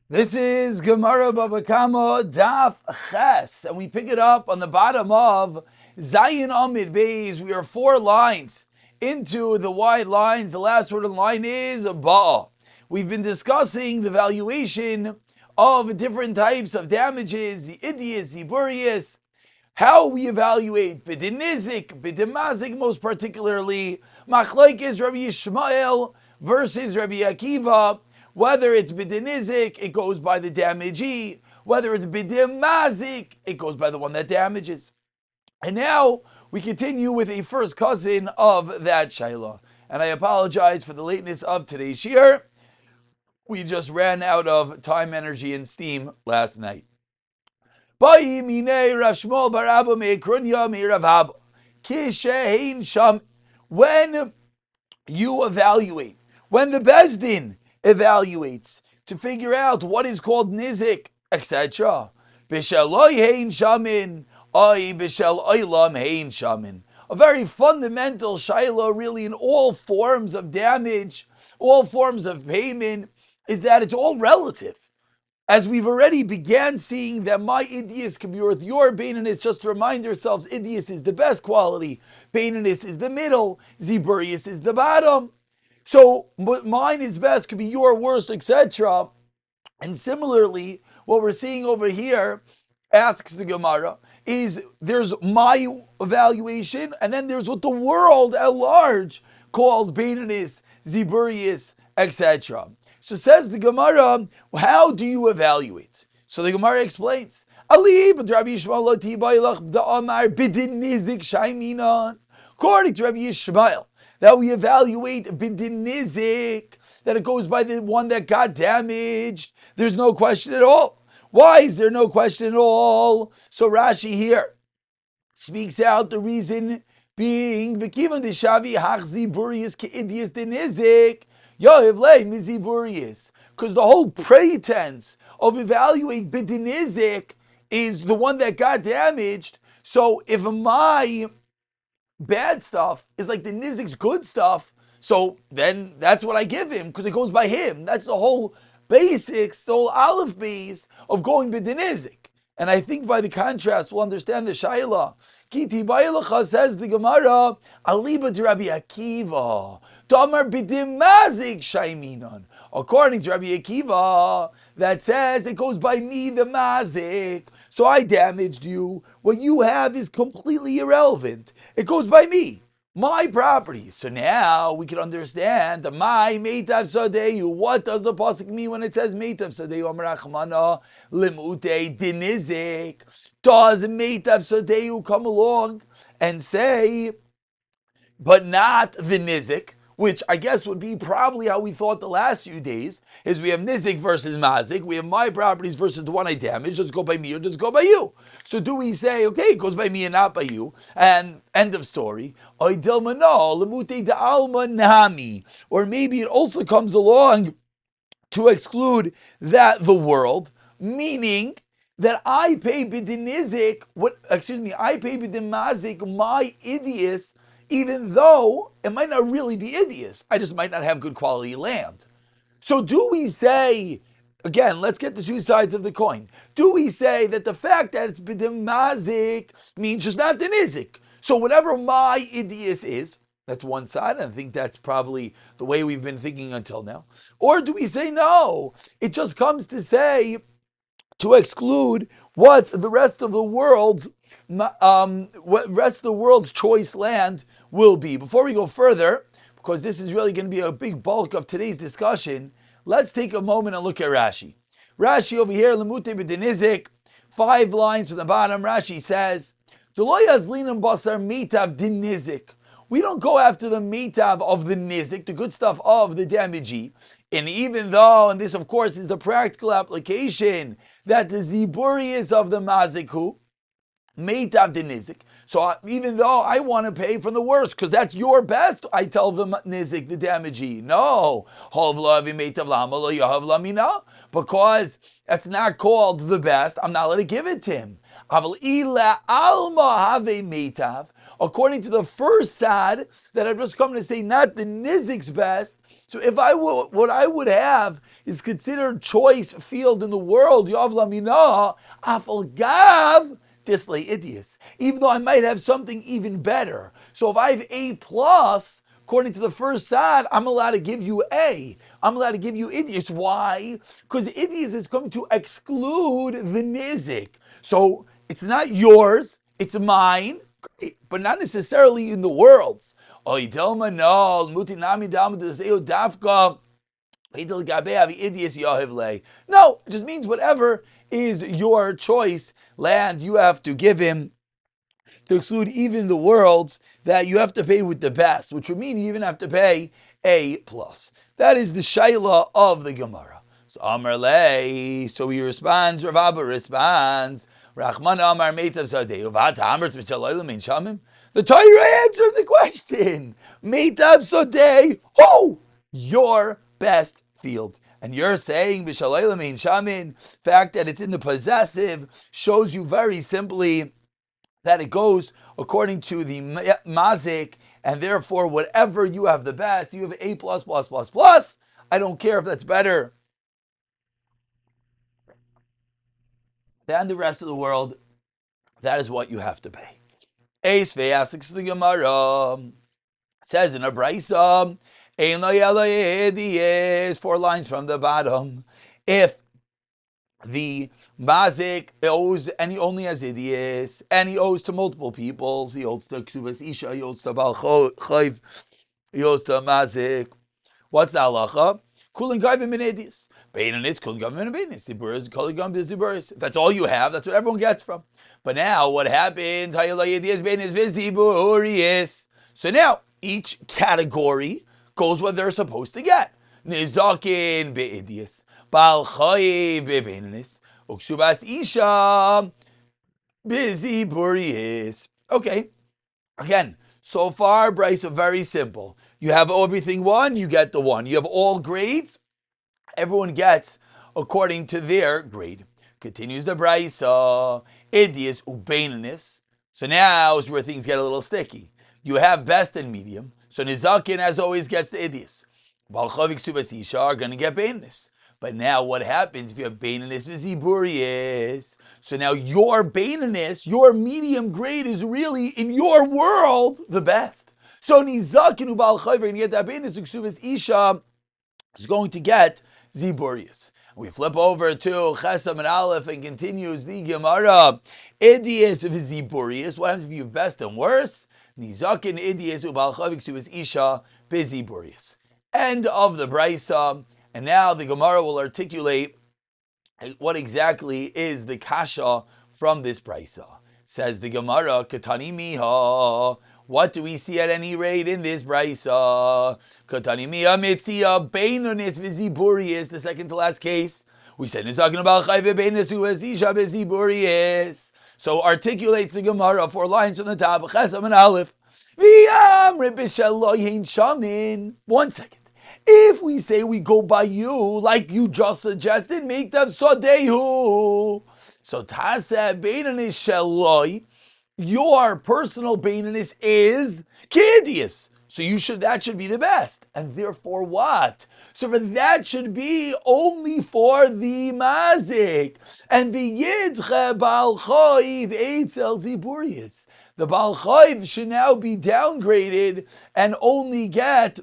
This is Gemara Baba Kama Daf Ches, and we pick it up on the bottom of Zayin Amid Beis. We are 4 lines into the wide lines. The last word in line is Ba'a. We've been discussing the valuation of different types of damages, the idius, the burius, how we evaluate bidinizik, bidimazik, most particularly machlokes Rabbi Yishmael versus Rabbi Akiva. Whether it's bidinizik, it goes by the damagee. Whether it's bidimazik, it goes by the one that damages. And now we continue with a first cousin of that shayla. And I apologize for the lateness of today's shir. We just ran out of time, energy, and steam last night. When you evaluate, when the Beis Din evaluates to figure out what is called nizik, etc. A very fundamental shayla, really, in all forms of damage, all forms of payment, is that it's all relative. As we've already began seeing that my idius can be worth your baininess, just to remind ourselves, idius is the best quality, baininess is the middle, ziburius is the bottom. So mine is best could be your worst, etc. And similarly, what we're seeing over here, asks the Gemara, is there's my evaluation, and then there's what the world at large calls baininess, ziburius, etc. So says the Gemara, how do you evaluate? So the Gemara explains, according to Rabbi Yishmael, that we evaluate bidinizik, that it goes by the one that got damaged. There's no question at all. Why is there no question at all? So Rashi here speaks out the reason being, v'kivan deshavi hachzi burius keidius denizik, because the whole pretense of evaluating bidinizik is the one that got damaged. So if my bad stuff is like the nizik's good stuff, so then that's what I give him, because it goes by him. That's the whole basics, the whole aleph base of going bidinizik. And I think by the contrast, we'll understand the shayla. Kiti ba'ilacha, says the Gemara, aliba to Rabbi Akiva. Damar bidimazik shaiminon. According to Rabbi Akiva, that says it goes by me, the mazik. So I damaged you. What you have is completely irrelevant. It goes by me, my property. So now we can understand my meitav sadeyu. What does the pasuk mean when it says meitav sadeyu? Amrachmana limute dinizik. Does meitav sadeyu come along and say, but not the nizik? Which I guess would be probably how we thought the last few days, is we have nizik versus mazik, we have my properties versus the one I damaged, does it go by me or does it go by you? So do we say, okay, it goes by me and not by you, and end of story? Or maybe it also comes along to exclude that the world, meaning that I pay bidinizik, I pay bidimazik, my idius, even though it might not really be idios. I just might not have good quality land. So do we say, again, let's get the two sides of the coin. Do we say that the fact that it's b'demazik means just not the nizik? So whatever my idios is, that's one side, and I think that's probably the way we've been thinking until now. Or do we say no? It just comes to say, to exclude what the rest of the world's choice land will be. Before we go further, because this is really going to be a big bulk of today's discussion, let's take a moment and look at Rashi. Rashi over here, Lemute b'dinizik, 5 lines from the bottom. Rashi says, basar mitav dinizik. We don't go after the mitav of the nizik, the good stuff of the damagee. And even though, and this of course is the practical application, that the ziburius of the maziku, mitav de nizik. So even though I want to pay from the worst, because that's your best, I tell the nizik, the damagee, no, because that's not called the best, I'm not going to give it to him. According to the first side that I've just come to say, not the nizik's best, So if what I would have is considered choice field in the world, Yav Lamina, Afal Gav, Dislay Idius. Even though I might have something even better. So if I have A plus, according to the first side, I'm allowed to give you A. I'm allowed to give you Idius. Why? Because Idius is going to exclude the Nizik. So it's not yours, it's mine, great, but not necessarily in the world's. No, it just means whatever is your choice, land, you have to give him to exclude even the worlds that you have to pay with the best, which would mean you even have to pay A plus. That is the shaila of the Gemara. So Amar Lei, so he responds, Rav Abba responds, Rachman Amar Meitav Sadeh, Uvat Amar Tzvichalailam in Shamim. The Torah answered the question. Meitav Sadeh, oh, your best field. And you're saying B'Shalaylam in Shamin, fact that it's in the possessive shows you very simply that it goes according to the mazik, and therefore whatever you have the best, you have A plus plus plus plus. I don't care if that's better than the rest of the world. That is what you have to pay. Ace asks the Gemara, says in a brisa, is 4 lines from the bottom. If the mazik owes, and he only has idios, and he owes to multiple peoples, he owes to ksubas isha, he owes to bal chayv, he owes to mazik. What's the halacha? Kulin gavim min idios. Beinanitz kulin gavim min beinanitz. Ziburis kulin gavim ziburis. If that's all you have, that's what everyone gets from. But now what happens? Hayalay idios beinanitz viziburis. So now each category goes what they're supposed to get. Nizakin beidios. Bal chayiv beinanitz. Uksubas isha biziburis. Okay. Again, so far, Bryce, very simple. You have everything one, you get the one. You have all grades, everyone gets according to their grade. Continues the Bryce, Idius ubeinanis. So now is where things get a little sticky. You have best and medium. So Nizakin, as always, gets the Idius. Balchavik subasisha are going to get beinanis. But now what happens if you have Bainanis Viziburius? So now your Bainanis, your medium grade is really, in your world, the best. So Nizakin Ubal Chayv are going to get that Bainanis, Uksuvas Isha is going to get Ziburius. We flip over to Chesam and Aleph and continues the Gemara. Idius Viziburius. What happens if you have best and worse? Nizakin Idius Ubal Chayv Uksuvas Isha Biziburius. End of the Brisa. And now the Gemara will articulate what exactly is the kasha from this brisa. Says the Gemara, Katani miha. What do we see at any rate in this brisa? Katani miha mitzia beinonis viziburius. The second to last case, we said nizakin about chayve beinos uazisha viziburius. So articulates the Gemara 4 lines on the top. Chesam and Aleph. V'yam ribisheloyin shamin. 1 second. If we say we go by you, like you just suggested, make that sodehu. So tasa beinanis sheloi, your personal beinanis is kidius. So that should be the best. And therefore what? So for that should be only for the mazik. And the yidche bal chayv eitzel ziburius. The bal chayv should now be downgraded and only get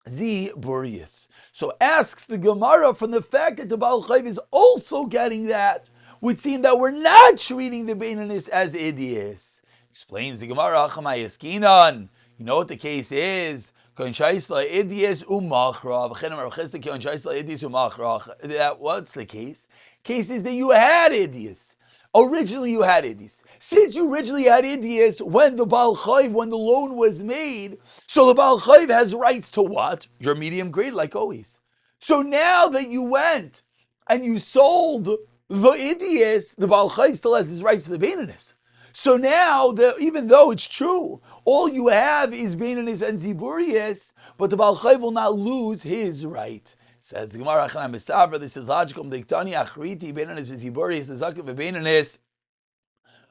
Ziburius. So asks the Gemara, from the fact that the Baal Chayv is also getting that, would seem that we're not treating the Beinanis as Idius. Explains the Gemara, Achamayaskinan. You know what the case is? What's the case? Case is that you had Idius. Originally you had Idius. Since you originally had Idius when the Baal Chayv, when the loan was made, so the Baal Chayv has rights to what? Your medium grade, like always. So now that you went and you sold the Idius, the Baal Chayv still has his rights to the Beinanis. So now, even though it's true, all you have is Beinanis and Ziburius, but the Baal Chayv will not lose his right. Says the Gemara, this is logical.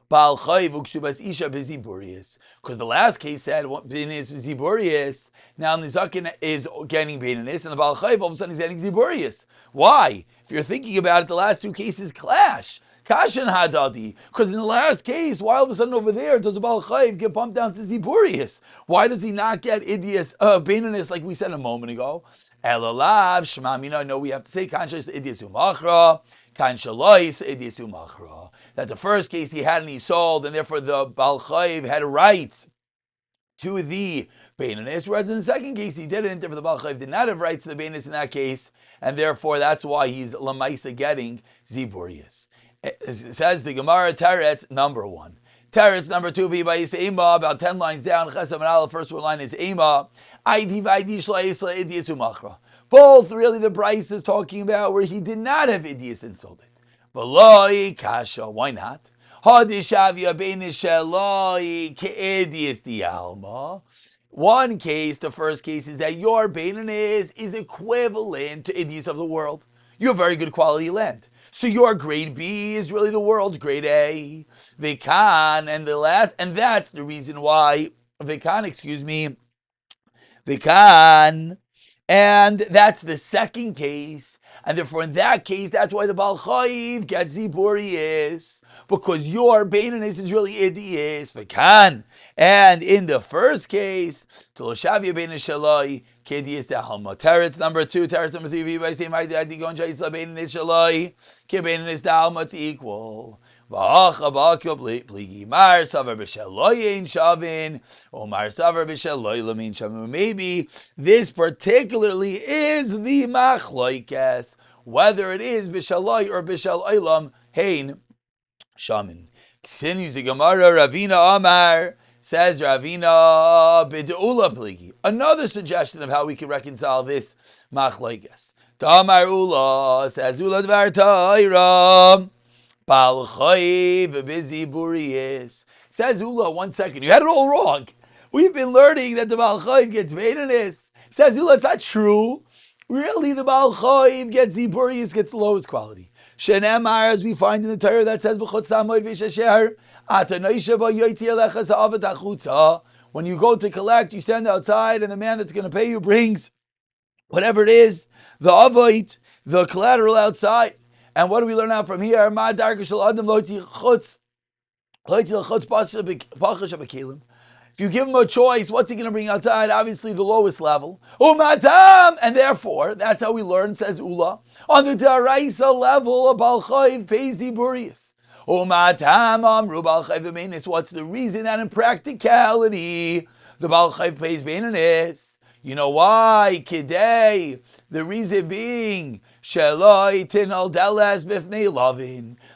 Baal Chayv uksubas isha beziburius. Because the last case said beinis ziburius. Now Nizakin is getting beinis, and the Baal Chayv all of a sudden is getting ziburius. Why? If you're thinking about it, the last two cases clash. Kashan hadadi. Because in the last case, why all of a sudden over there does the Baal Chayv get pumped down to ziburius? Why does he not get idias beinis like we said a moment ago? Elalav shmamina. No, we have to say conscious idias umachra. That the first case he had and he sold, and therefore the Baal Chayv had rights to the Beininus, whereas in the second case he didn't, therefore the Baal Chayv did not have rights to the Beininus in that case, and therefore that's why he's Lamaisa getting Ziburius. It says the Gemara Teretz number 1. Teretz number 2, V'bayis Ema, about 10 lines down, Chesam and Aleph, first line is Ema, Aidi Vaidi Shla Yisla Idias Umachra. Both really the Bryce is talking about where he did not have Idias and sold it. V'loi kasha, why not? Hadishavia beinishaloi ke'edias dialma. One case, the first case, is that your beinis is equivalent to Idias of the world. You have very good quality land. So your grade B is really the world's grade A. Vikan, and that's the reason why, Vikan, and that's the second case. And therefore, in that case, that's why the Baal Chayv gets Ziburius, because your Beininus is really Idias, Vikan. And in the first case, Toloshavia Beininus Shalai, Kedias Dahalma. Teretz number 2, Teretz number 3, by same idea, Digon Jaisla Beininus Shalai, Kebeininus Dahalma, it's equal. This particularly is the machlokes, whether it is b'shaloi or b'shal olam hein shamin. Continues the Gemara. Ravina Amar says Ravina b'deula pligi. Another suggestion of how we can reconcile this machlokes. Tamar Ula says Ula dvar Torah. Baal Chayv b'ziburius. Says Ula, 1 second, you had it all wrong. We've been learning that the Baal Chayv gets Beininus. Says Ula, it's not true. Really, the Baal Chayv gets Ziburius, gets the lowest quality. Shenemar, as we find in the Torah, that says b'chutz tamoid v'shasher atanoisha b'yoytzi alecha sa'avat achutza. When you go to collect, you stand outside, and the man that's going to pay you brings whatever it is, the avot, the collateral outside. And what do we learn out from here? If you give him a choice, what's he going to bring outside? Obviously, the lowest level. And therefore, that's how we learn, says Ula. On the Daraisa level, a Baal Chayv pays Ziburius. What's the reason that in practicality, the Baal Chayv pays Beininus? You know why? Kidei. The reason being,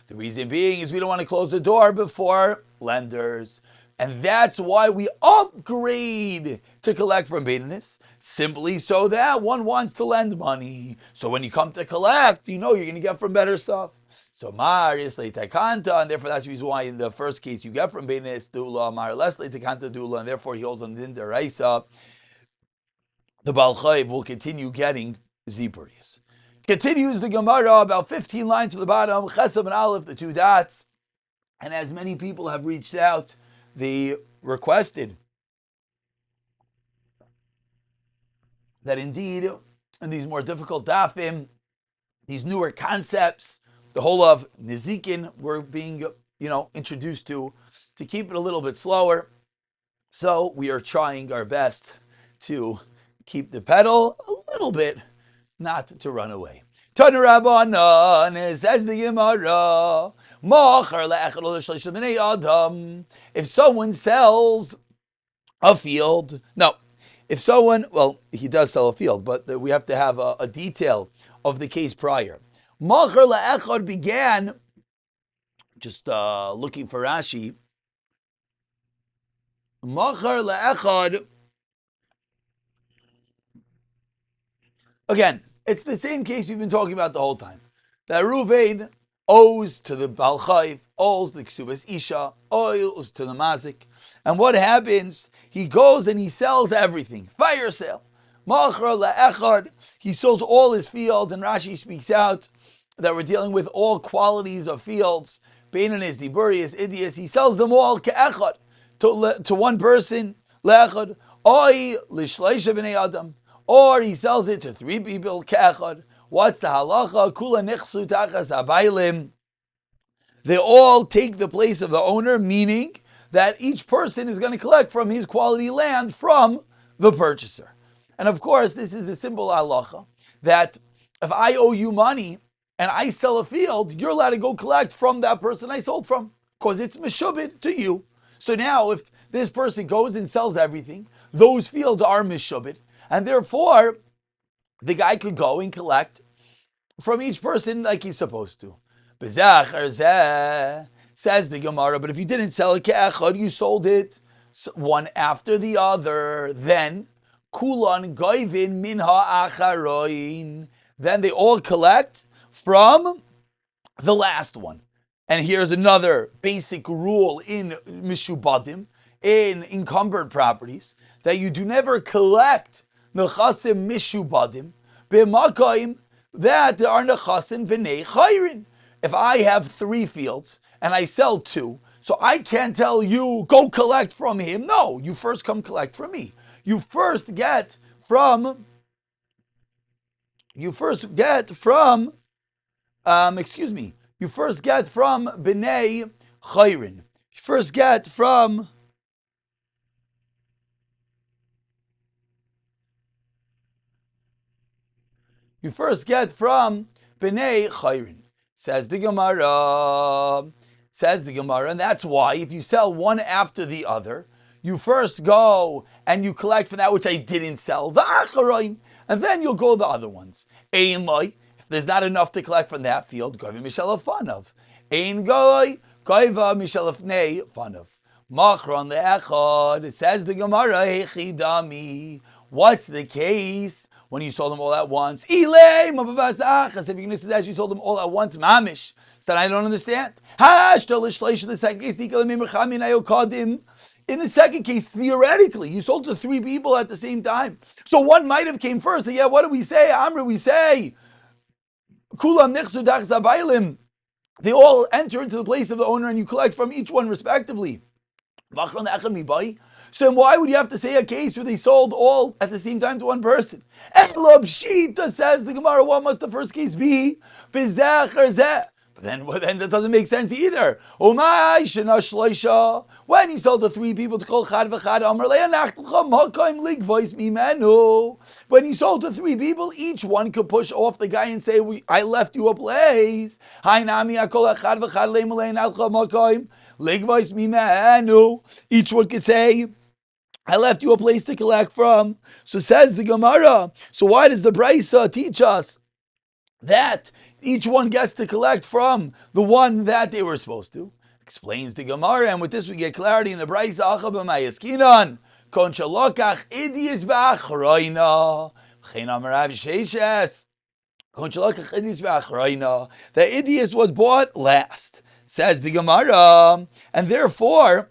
the reason being is we don't want to close the door before lenders. And that's why we upgrade to collect from Beininus, simply so that one wants to lend money. So when you come to collect, you know you're going to get from better stuff. So Mar is Takanta, and therefore that's the reason why in the first case you get from Beininus, Dula, Mar less Takanta Dula, and therefore he holds on the Deraisa. The Baal Chayv will continue getting Ziburius. Continues the Gemara, about 15 lines to the bottom, Chesam and Aleph, the 2 dots. And as many people have reached out, they requested that indeed, in these more difficult dafim, these newer concepts, the whole of Nizikin were being, introduced to keep it a little bit slower. So we are trying our best to keep the pedal a little bit, not to run away. Tana Rabbanan, says the Gemara, if someone sells a field, he does sell a field, but we have to have a detail of the case prior. Machar le'echad began, just looking for Rashi, Machar le'echad, again, it's the same case we've been talking about the whole time. That Ruvain owes to the Baal Chayv, owes the Ksubas Isha, owes to the Mazik. And what happens? He goes and he sells everything. Fire sale. Machar le'echad. He sells all his fields, and Rashi speaks out that we're dealing with all qualities of fields. Beinanis, Ziburius, Idius, he sells them all ke'echad, to one person, le'echad, oi l'shleisha b'nei adam, or he sells it to three people, ke'echad. What's the halacha? Kula nichsu tachas abaylim. They all take the place of the owner, meaning that each person is going to collect from his quality land from the purchaser. And of course, this is a simple halacha, that if I owe you money and I sell a field, you're allowed to go collect from that person I sold from, because it's meshubed to you. So now if this person goes and sells everything, those fields are meshubed, and therefore the guy could go and collect from each person like he's supposed to. Says the Gemara, but if you didn't sell it ke'echad, you sold it one after the other, then kulan goivin minha acharoin, then they all collect from the last one. And here's another basic rule in mishubadim, in encumbered properties, that you do never collect nechasim mishubadim b'makayim that there are nechasim b'nei chayrin. If I have 3 fields and I sell 2, so I can't tell you, go collect from him. No, you first come collect from me. You first get from b'nei chayrin. You first get from b'nei chayrin. Says the Gemara, and that's why if you sell one after the other, you first go and you collect for that which I didn't sell, the acharoin, and then you'll go the other ones. Ein loy, if there's not enough to collect from that field, goiva mishel fanav. Ein goy, goiva mishel fnei fanav. Machron le'echad, it says the Gemara, hechidami. What's the case when you sold them all at once? If you're going to say that you sold them all at once, mamish, so I don't understand. In the second case, theoretically, you sold to 3 people at the same time. So one might have came first. So yeah, what do we say? Amr, we say, kulam nichsu tachas abaylim. They all enter into the place of the owner and you collect from each one respectively. So then why would you have to say a case where they sold all at the same time to one person? Elab says the Gemara, what must the first case be? But then that doesn't make sense either. When he sold to 3 people to call chad v'chad, when he sold to 3 people, each one could push off the guy and say, I left you a place. Each one could say, I left you a place to collect from. So says the Gemara. So why does the Brisa teach us that each one gets to collect from the one that they were supposed to? Explains the Gemara, and with this we get clarity in the Brisa. Kon shalokach idius ba'achroina. V'chein amar Rav Sheshes. Kon shalokach idius ba'achroina. The idius was bought last, says the Gemara, and therefore,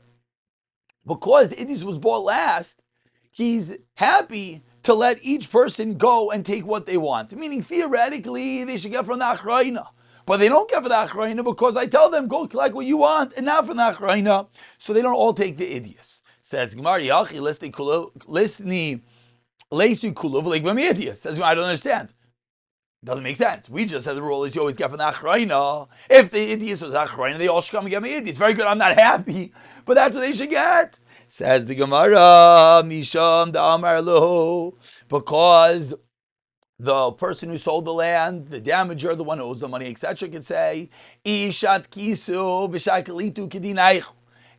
because the idius was bought last, he's happy to let each person go and take what they want. Meaning, theoretically, they should get from the achroina. But they don't get from the achroina because I tell them, go collect what you want, and not from the achroina. So they don't all take the idius. Says Gemara, Yachi, listni, says, I don't understand. Doesn't make sense. We just said the rule is you always get from the achroina. If the idius was achroina, they all should come and get me idius. Very good, I'm not happy, but that's what they should get. Says the Gemara, Misham da'amar lo, because the person who sold the land, the damager, the one who owes the money, etc., could say, Ishat kisu v'shakalitu kedinaych.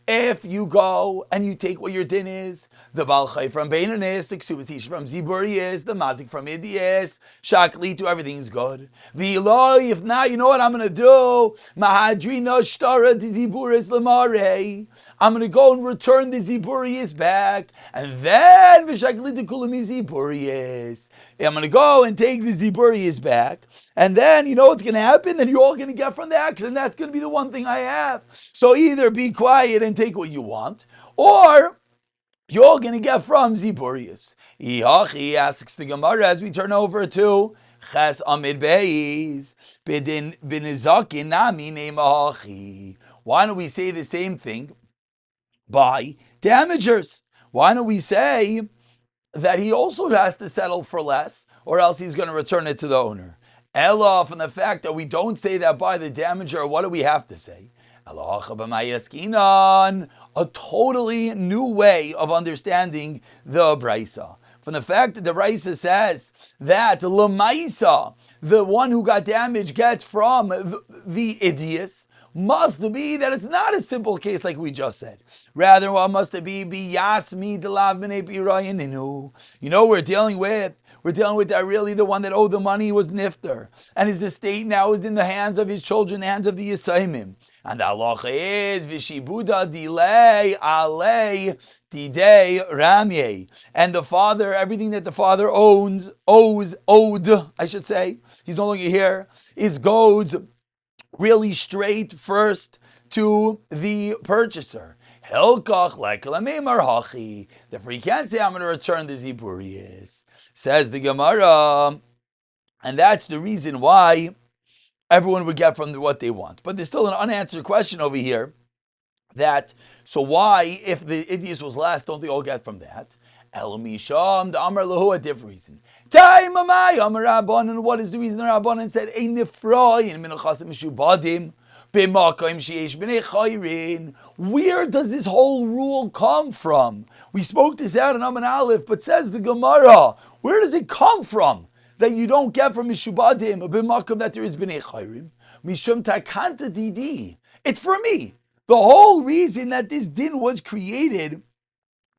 If you go and you take what your din is, the Balchai from Beinanis, the Ksubasish from Ziburius, the Mazik from Idias, Shaklitu, everything's good. V'iloi, if not, you know what I'm going to do? Mahadrina shtara de Ziburis lemare. I'm going to go and return the Ziburius back, and then V'shaklitu kulami Ziburius. I'm going to go and take the Ziburius back, and then you know what's going to happen? Then you're all going to get from that, and that's going to be the one thing I have. So either be quiet and take what you want, or you're all going to get from Ziburius. He asks the Gemara as we turn over to Ches Amid Beis, Binizakin Nami Neimachi. why don't we say the same thing by damagers? Why don't we say that he also has to settle for less, or else he's going to return it to the owner? Ella, from the fact that we don't say that by the damager, what do we have to say? A totally new way of understanding the Braisa. From the fact that the Braisa says that Lamaisa, the one who got damaged, gets from the idiot, must be that it's not a simple case like we just said. Rather, what must it be? Yasmi delav b'nei pirayininu. We're dealing with that really the one that owed the money was nifter, and his estate now is in the hands of his children, the hands of the Yisayimim. And the halacha is vishibuda delay alei didei ramye. And the father, everything that the father owed, I should say, he's no longer here, goes really straight first to the purchaser. Hilkach lekalameimar hachi. Therefore, you can't say I'm going to return the ziburius. Says the Gemara, and that's the reason why everyone would get from what they want. But there's still an unanswered question over here. So why, if the idiot was last, don't they all get from that? Elamisham, the Amar Lahu, a different reason. Taimamai, Amar Rabbanan, what is the reason the Rabbanan said, Ein nifroi, in Minachasim Mishubadim, B'makayim sheyesh b'nei chayrin. Where does this whole rule come from? We spoke this out in Aman Aleph, but says the Gemara, where does it come from that you don't get from Mishubadim, B'makayim that there is b'nei chayrin? Mishum takanta didi. It's for me. The whole reason that this din was created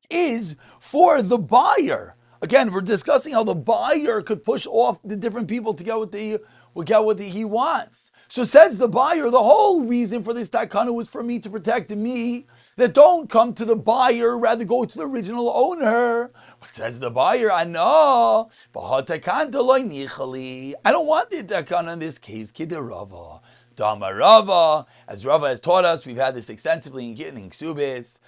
is for the buyer. Again, we're discussing how the buyer could push off the different people to get what he wants. So says the buyer, the whole reason for this takana was for me to protect me, that don't come to the buyer, rather go to the original owner. But says the buyer, I know, I don't want the takana in this case, Kidirava. Dama Rava, as Rava has taught us, we've had this extensively in Gittin and Ksubis.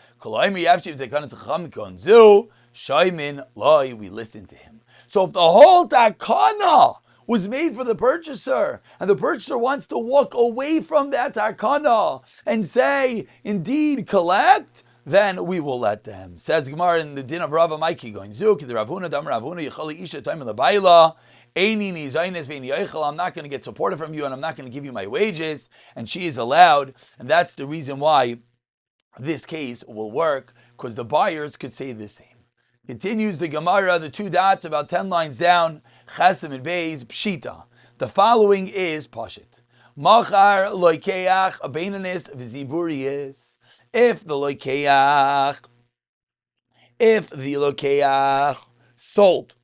We listen to him. So if the whole takana was made for the purchaser, and the purchaser wants to walk away from that takana and say, indeed, collect, then we will let them. Says Gemara in the din of Rava Maiki going, Zuk, the Ravuna, Dam Ravuna, Yechali Isha, Taim Labaila. I'm not going to get supported from you, and I'm not going to give you my wages. And she is allowed, and that's the reason why this case will work, because the buyers could say the same. Continues the Gemara, the two dots, about 10 lines down, Chesem and Beis, Pshita. The following is Pashit. Machar loikeach abeinanis v'ziburiyis. If the loikeach sold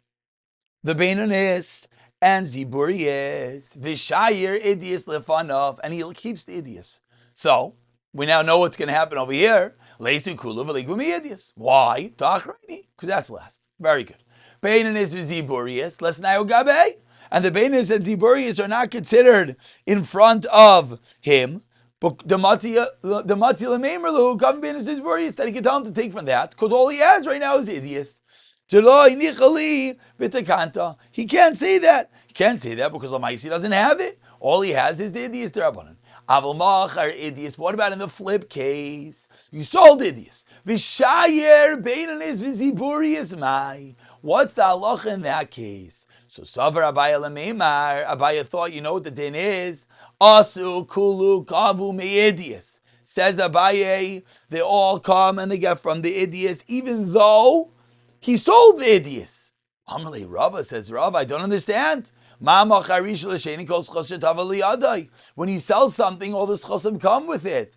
the Beinanis and Ziburius, Vishayir Idius Lefanov, and he keeps the Idius. So, we now know what's going to happen over here. Leisu Kulu Veligumi Idius. Why? Tachrani. Because that's last. Very good. Beinanis Ziburius, let's now Gabe. And the Beinanis and Ziburius are not considered in front of him. But the Matzia Lemeimerlu, come Beinanis Ziburius, that he can tell him to take from that, because all he has right now is Idius. He can't say that. He can't say that because Lamaisi doesn't have it. All he has is the Idius Derabanan. Avalmach are Idius. What about in the flip case? You sold Idius. Vishayer Beinanis Viziburius Mai. What's the halacha in that case? So Savar Abaya Lameimar. Abaya thought, you know what the din is? Asu Kulu Kavu Meidius. Says Abaye, they all come and they get from the Idius, even though he sold the Idius. Amalei Rava says, Rava, I don't understand. When you sell something, all the chosim come with it.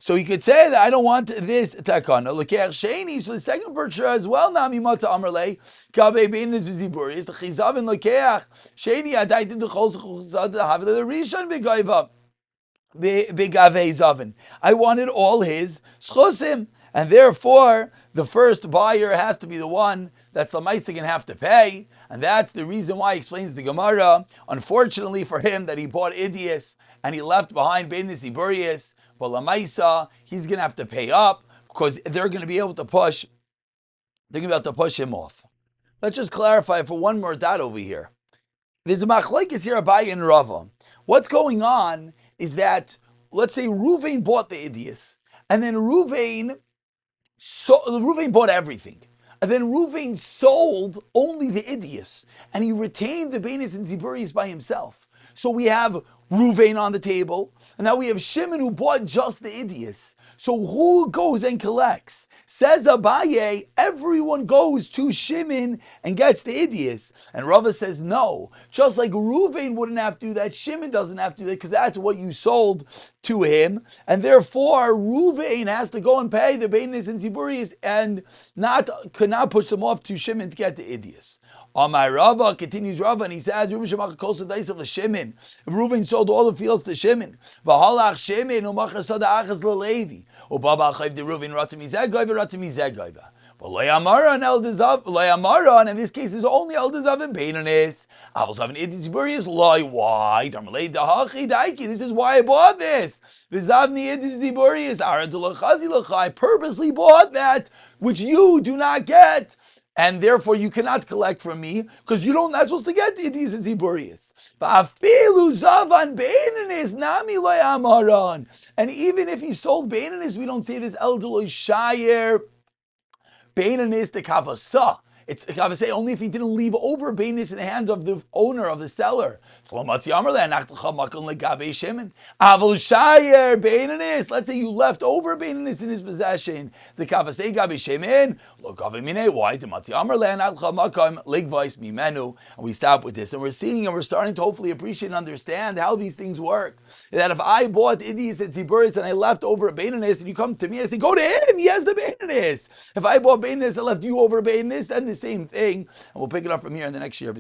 So he could say that I don't want this takana. L'keach sheni. So the second purchaser as well. Nami mata amrlei gabe beinanis v'ziburis. The chizav in l'keach sheni adai did the chol zechuzad have the rishon begayva begavei zavin. I wanted all his schusim, and therefore the first buyer has to be the one that's Lamaisa going to have to pay. And that's the reason why, explains the Gemara, unfortunately for him, that he bought Idias and he left behind Beinis Iburius, but Lamaisa, he's going to have to pay up because they're going to be able to push him off. Let's just clarify for one more dot over here. There's a machlekes here, Abaye and Rava. What's going on is that, let's say Ruvain bought the Idias, and then Ruvain bought everything. And then Ruvain sold only the Idias, and he retained the Beinis and Ziburis by himself. So we have Ruvain on the table, and now we have Shimon who bought just the Idias. So who goes and collects? Says Abaye, everyone goes to Shimon and gets the Idias. And Rava says no. Just like Ruvain wouldn't have to do that, Shimon doesn't have to do that because that's what you sold to him. And therefore, Ruvain has to go and pay the Beinis and Ziburis and could not push them off to Shimon to get the Idias. Amar Rava, continues Rava, and he says, If Reuven sold all the fields to Shimon, V'halach Shimon u'machar sada achas l'Levi, u'baba chayv de Reuven rata mizeh goyva rata mizeh goyva. V'lo yamara and eldezav, v'lo yamara, and in this case is only eldezav and beinonis. Avos an idis burius loy. Why? Darmalei dahachi daiki. This is why I bought this. V'zavni idis burius aran delachazi lachai. I purposely bought that which you do not get. And therefore you cannot collect from me because you're not supposed to get Idis and Ziburius. And even if he sold Beinanis, we don't say this Eldul Shayer Beinanis the Kavasa. It's Kavasa only if he didn't leave over Beinis in the hands of the owner, of the seller. Let's say you left over Beinanis in his possession. The Kavase Gabi Shemin. Why? And we stop with this. And we're seeing and we're starting to hopefully appreciate and understand how these things work. That if I bought Idis and Ziburis and I left over a Beinanis and you come to me and I say, go to him, he has the Beinanis. If I bought Beinanis and left you over Beinanis, then the same thing. And we'll pick it up from here in the next year.